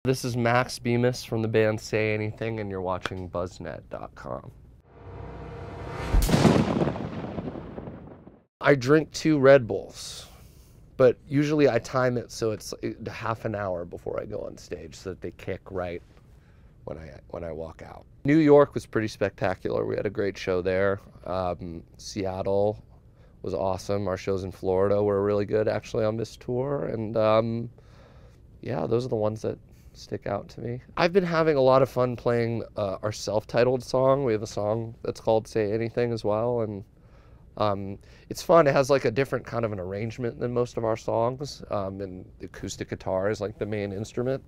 This is Max Bemis from the band Say Anything, and you're watching BUZZNET.com. I drink 2 Red Bulls, but usually I time it so it's half an hour before I go on stage so that they kick right when I walk out. New York was pretty spectacular. We had a great show there. Seattle was awesome. Our shows in Florida were really good actually on this tour, and yeah, those are the ones that stick out to me. I've been having a lot of fun playing our self-titled song. We have a song that's called Say Anything as well, and it's fun. It has like a different kind of an arrangement than most of our songs, and the acoustic guitar is like the main instrument.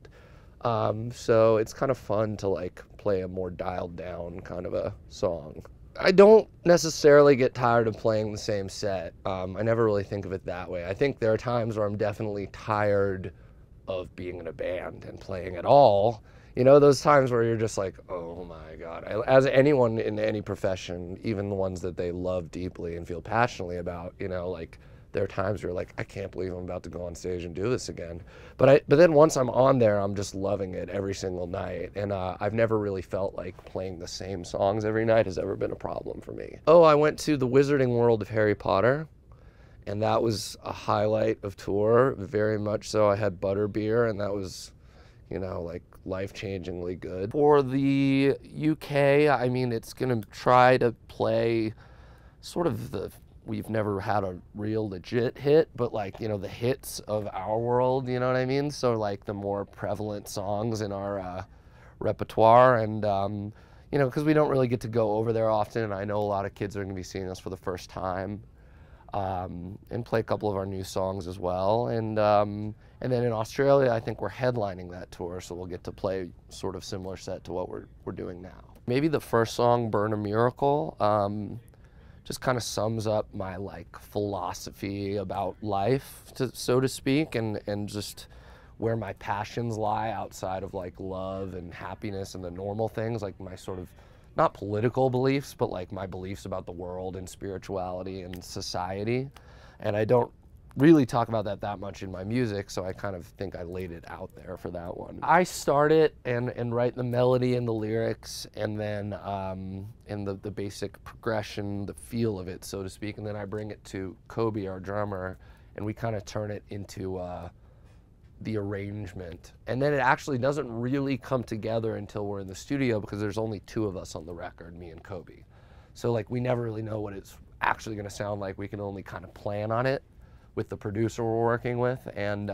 So it's kind of fun to like play a more dialed down kind of a song. I don't necessarily get tired of playing the same set. I never really think of it that way. I think there are times where I'm definitely tired of being in a band and playing at all. You know, those times where you're just like, oh my God. As anyone in any profession, even the ones that they love deeply and feel passionately about, you know, like there are times where you're like, I can't believe I'm about to go on stage and do this again. But then once I'm on there, I'm just loving it every single night. And I've never really felt like playing the same songs every night has ever been a problem for me. Oh, I went to the Wizarding World of Harry Potter, and that was a highlight of tour, very much so. I had butterbeer, and that was, you know, like life-changingly good. For the UK, I mean, it's gonna try to play sort of we've never had a real legit hit, but like, you know, the hits of our world, you know what I mean? So like the more prevalent songs in our repertoire, and you know, because we don't really get to go over there often, and I know a lot of kids are gonna be seeing us for the first time, and play a couple of our new songs as well. And then in Australia, I think we're headlining that tour, so we'll get to play sort of similar set to what we're doing now. Maybe the first song, Burn a Miracle, just kind of sums up my like philosophy about life, so to speak, and just where my passions lie outside of like love and happiness and the normal things, like my sort of, not political beliefs, but like my beliefs about the world and spirituality and society. And I don't really talk about that much in my music, so I kind of think I laid it out there for that one. I start it and write the melody and the lyrics, and then in the basic progression, the feel of it, so to speak, and then I bring it to Kobe, our drummer, and we kind of turn it into the arrangement. And then it actually doesn't really come together until we're in the studio, because there's only 2 of us on the record, me and Kobe. So like we never really know what it's actually gonna sound like. We can only kind of plan on it with the producer we're working with, and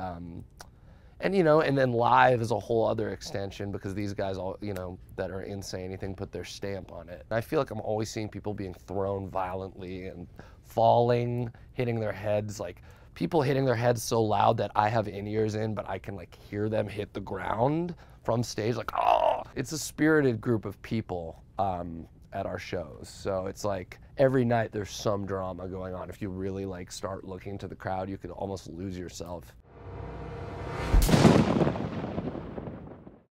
you know, and then live is a whole other extension, because these guys all, you know, that are in Say Anything put their stamp on it. I feel like I'm always seeing people being thrown violently and falling, hitting their heads, like people hitting their heads so loud that I have in-ears in, but I can like hear them hit the ground from stage, like, oh! It's a spirited group of people at our shows. So it's like every night there's some drama going on. If you really like start looking to the crowd, you could almost lose yourself.